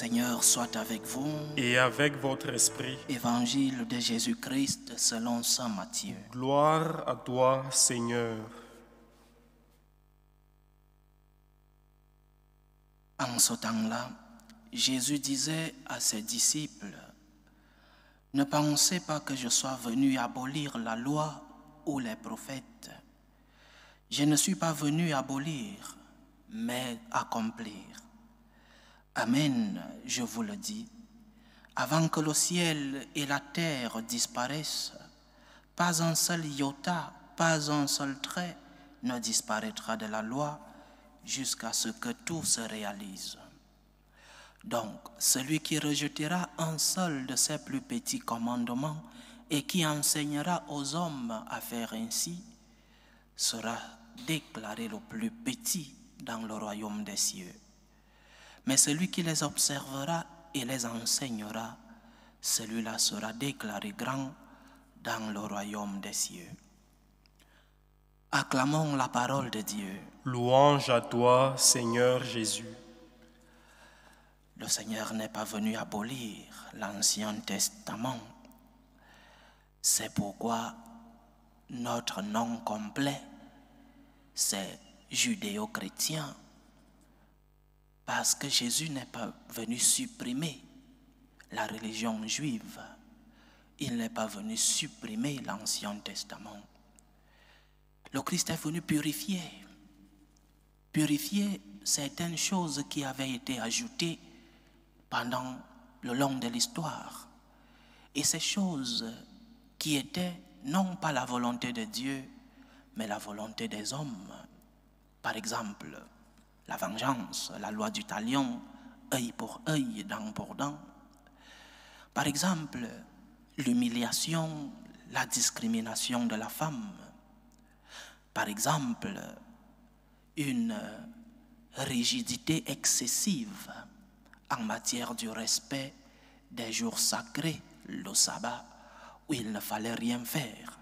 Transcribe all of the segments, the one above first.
Seigneur soit avec vous. Et avec votre esprit. Évangile de Jésus-Christ selon saint Matthieu. Gloire à toi, Seigneur. En ce temps-là, Jésus disait à ses disciples, « Ne pensez pas que je sois venu abolir la loi ou les prophètes. Je ne suis pas venu abolir, mais accomplir. Amen, je vous le dis, avant que le ciel et la terre disparaissent, pas un seul iota, pas un seul trait ne disparaîtra de la loi jusqu'à ce que tout se réalise. Donc, celui qui rejettera un seul de ces plus petits commandements et qui enseignera aux hommes à faire ainsi, sera déclaré le plus petit dans le royaume des cieux. Mais celui qui les observera et les enseignera, celui-là sera déclaré grand dans le royaume des cieux. » Acclamons la parole de Dieu. Louange à toi, Seigneur Jésus. Le Seigneur n'est pas venu abolir l'Ancien Testament. C'est pourquoi notre nom complet, c'est judéo-chrétien. Parce que Jésus n'est pas venu supprimer la religion juive. Il n'est pas venu supprimer l'Ancien Testament. Le Christ est venu purifier. Purifier certaines choses qui avaient été ajoutées pendant le long de l'histoire. Et ces choses qui étaient non pas la volonté de Dieu, mais la volonté des hommes. Par exemple, la vengeance, la loi du talion, œil pour œil, dent pour dent. Par exemple, l'humiliation, la discrimination de la femme. Par exemple, une rigidité excessive en matière du respect des jours sacrés, le sabbat, où il ne fallait rien faire,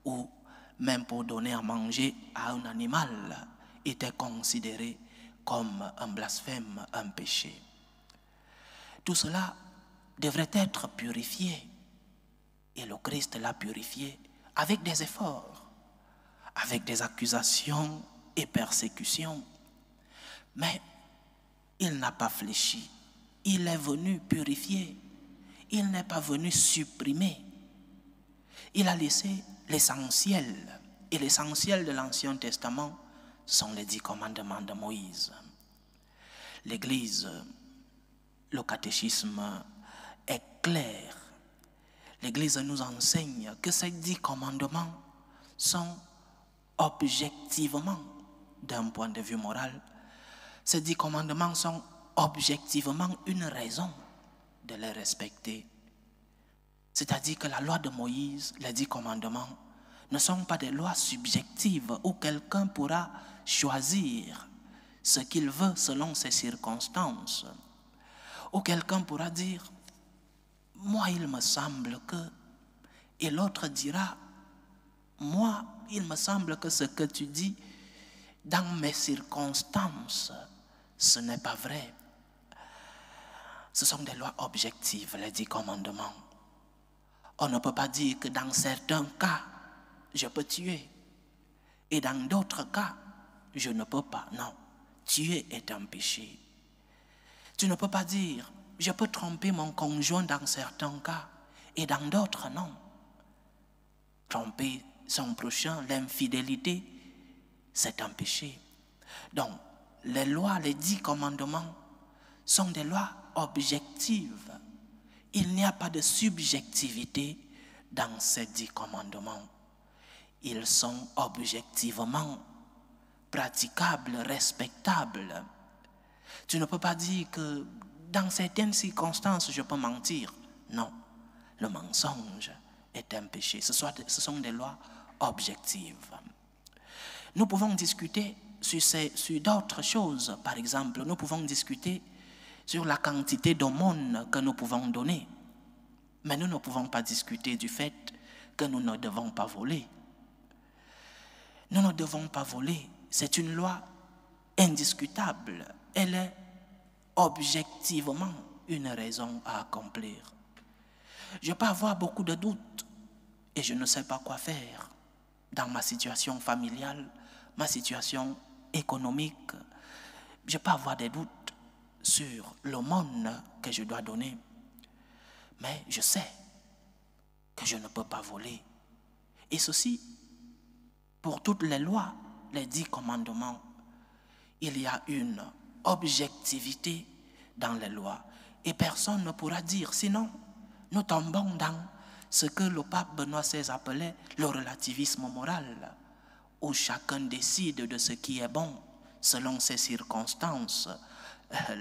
ou même pour donner à manger à un animal était considéré comme un blasphème, un péché. Tout cela devrait être purifié. Et le Christ l'a purifié avec des efforts, avec des accusations et persécutions. Mais il n'a pas fléchi. Il est venu purifier. Il n'est pas venu supprimer. Il a laissé l'essentiel. Et l'essentiel de l'Ancien Testament sont les 10 commandements de Moïse. L'Église, le catéchisme est clair. L'Église nous enseigne que ces 10 commandements sont objectivement, d'un point de vue moral, ces 10 commandements sont objectivement une raison de les respecter. C'est-à-dire que la loi de Moïse, les 10 commandements, ne sont pas des lois subjectives où quelqu'un pourra choisir ce qu'il veut selon ses circonstances. Où quelqu'un pourra dire, moi il me semble que, et l'autre dira, moi il me semble que ce que tu dis, dans mes circonstances, ce n'est pas vrai. Ce sont des lois objectives, les 10 commandements. On ne peut pas dire que dans certains cas, je peux tuer. Et dans d'autres cas, je ne peux pas. Non, tuer est un péché. Tu ne peux pas dire, je peux tromper mon conjoint dans certains cas. Et dans d'autres, non. Tromper son prochain, l'infidélité, c'est un péché. Donc, les lois, les 10 commandements sont des lois objectives. Il n'y a pas de subjectivité dans ces 10 commandements. Ils sont objectivement praticables, respectables. Tu ne peux pas dire que dans certaines circonstances, je peux mentir. Non, le mensonge est un péché. Ce sont des lois objectives. Nous pouvons discuter sur d'autres choses. Par exemple, nous pouvons discuter sur la quantité d'aumônes que nous pouvons donner. Mais nous ne pouvons pas discuter du fait que nous ne devons pas voler. Nous ne devons pas voler. C'est une loi indiscutable. Elle est objectivement une raison à accomplir. Je peux avoir beaucoup de doutes et je ne sais pas quoi faire dans ma situation familiale, ma situation économique. Je peux avoir des doutes sur l'aumône que je dois donner. Mais je sais que je ne peux pas voler. Et ceci, pour toutes les lois, les 10 commandements, il y a une objectivité dans les lois. Et personne ne pourra dire, sinon, nous tombons dans ce que le pape Benoît XVI appelait le relativisme moral, où chacun décide de ce qui est bon selon ses circonstances,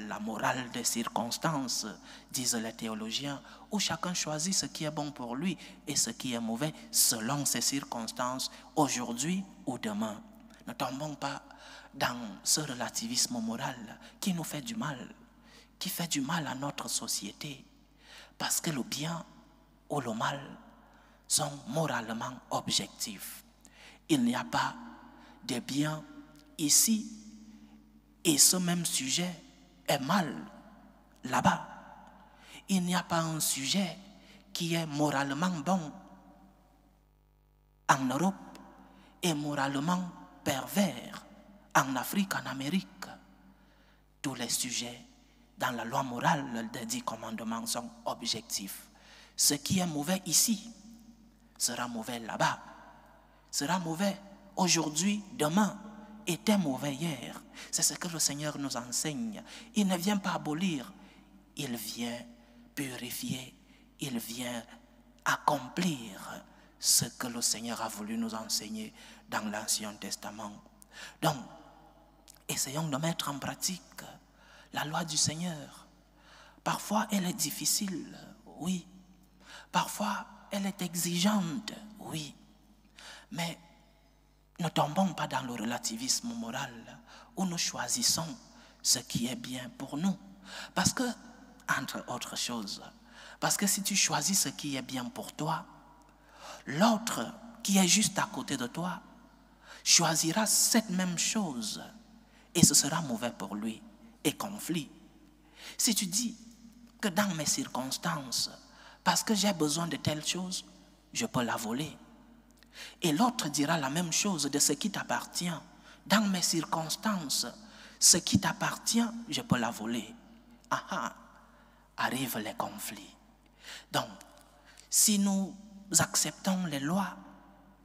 la morale des circonstances, disent les théologiens, où chacun choisit ce qui est bon pour lui et ce qui est mauvais selon ses circonstances, aujourd'hui ou demain. Ne tombons pas dans ce relativisme moral qui nous fait du mal, qui fait du mal à notre société, parce que le bien ou le mal sont moralement objectifs. Il n'y a pas de bien ici et ce même sujet est mal là-bas. Il n'y a pas un sujet qui est moralement bon en Europe et moralement pervers en Afrique, en Amérique. Tous les sujets dans la loi morale des 10 commandements sont objectifs. Ce qui est mauvais ici sera mauvais là-bas, sera mauvais aujourd'hui, demain, était mauvais hier. C'est ce que le Seigneur nous enseigne. Il ne vient pas abolir, il vient purifier, il vient accomplir ce que le Seigneur a voulu nous enseigner dans l'Ancien Testament. Donc, essayons de mettre en pratique la loi du Seigneur. Parfois, elle est difficile, oui. Parfois, elle est exigeante, oui. Mais ne tombons pas dans le relativisme moral où nous choisissons ce qui est bien pour nous. Parce que, entre autres choses, parce que si tu choisis ce qui est bien pour toi, l'autre qui est juste à côté de toi choisira cette même chose et ce sera mauvais pour lui et conflit. Si tu dis que dans mes circonstances, parce que j'ai besoin de telle chose, je peux la voler. Et l'autre dira la même chose de ce qui t'appartient. Dans mes circonstances, ce qui t'appartient, je peux la voler. Ah, arrivent les conflits. Donc, si nous acceptons les lois,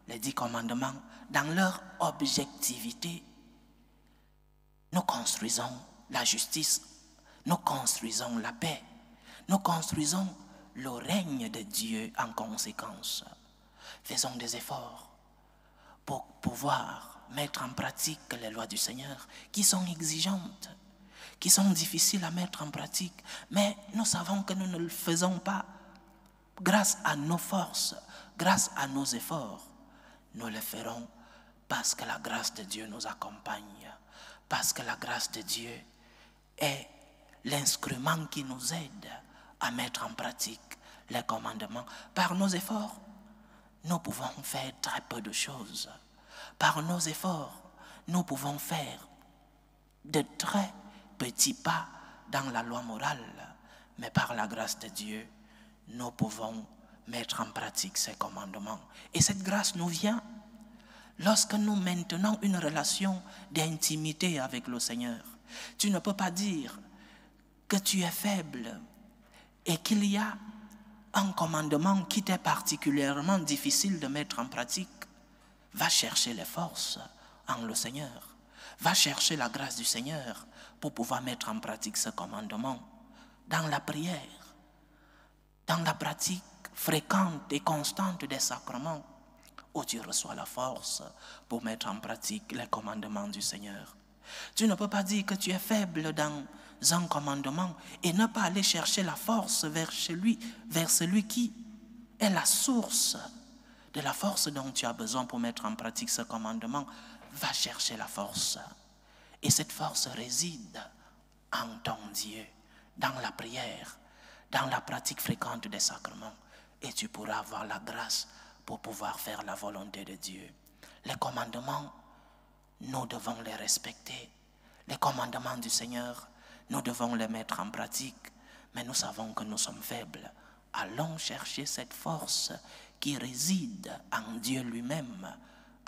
les 10 commandements, dans leur objectivité, nous construisons la justice, nous construisons la paix, nous construisons le règne de Dieu en conséquence. Faisons des efforts pour pouvoir mettre en pratique les lois du Seigneur qui sont exigeantes, qui sont difficiles à mettre en pratique. Mais nous savons que nous ne le faisons pas grâce à nos forces, grâce à nos efforts. Nous le ferons parce que la grâce de Dieu nous accompagne, parce que la grâce de Dieu est l'instrument qui nous aide à mettre en pratique les commandements. Par nos efforts, nous pouvons faire très peu de choses. Par nos efforts, nous pouvons faire de très petits pas dans la loi morale. Mais par la grâce de Dieu, nous pouvons mettre en pratique ces commandements. Et cette grâce nous vient lorsque nous maintenons une relation d'intimité avec le Seigneur. Tu ne peux pas dire que tu es faible et qu'il y a un commandement qui t'est particulièrement difficile de mettre en pratique. Va chercher les forces en le Seigneur. Va chercher la grâce du Seigneur pour pouvoir mettre en pratique ce commandement dans la prière, dans la pratique fréquente et constante des sacrements, où tu reçois la force pour mettre en pratique les commandements du Seigneur. Tu ne peux pas dire que tu es faible dans un commandement et ne pas aller chercher la force vers celui qui est la source de la force dont tu as besoin pour mettre en pratique ce commandement. Va chercher la force. Et cette force réside en ton Dieu, dans la prière, dans la pratique fréquente des sacrements. Et tu pourras avoir la grâce pour pouvoir faire la volonté de Dieu. Les commandements, nous devons les respecter. Les commandements du Seigneur, nous devons les mettre en pratique. Mais nous savons que nous sommes faibles. Allons chercher cette force qui réside en Dieu lui-même,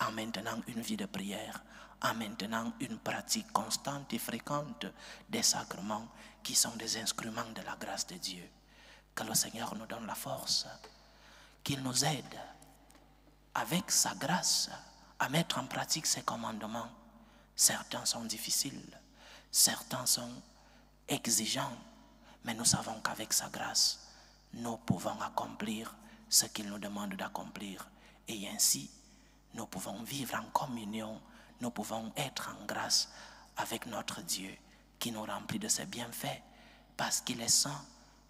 en maintenant une vie de prière, en maintenant une pratique constante et fréquente des sacrements qui sont des instruments de la grâce de Dieu. Que le Seigneur nous donne la force, qu'il nous aide avec sa grâce à mettre en pratique ses commandements. Certains sont difficiles, certains sont exigeants, mais nous savons qu'avec sa grâce, nous pouvons accomplir ce qu'il nous demande d'accomplir. Et ainsi, nous pouvons vivre en communion, nous pouvons être en grâce avec notre Dieu qui nous remplit de ses bienfaits. Parce qu'il est saint,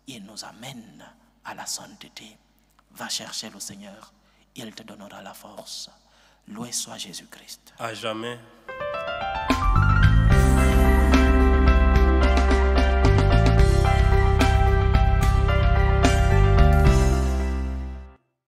il nous amène à la sainteté. Va chercher le Seigneur, il te donnera la force. Loué soit Jésus-Christ. À jamais.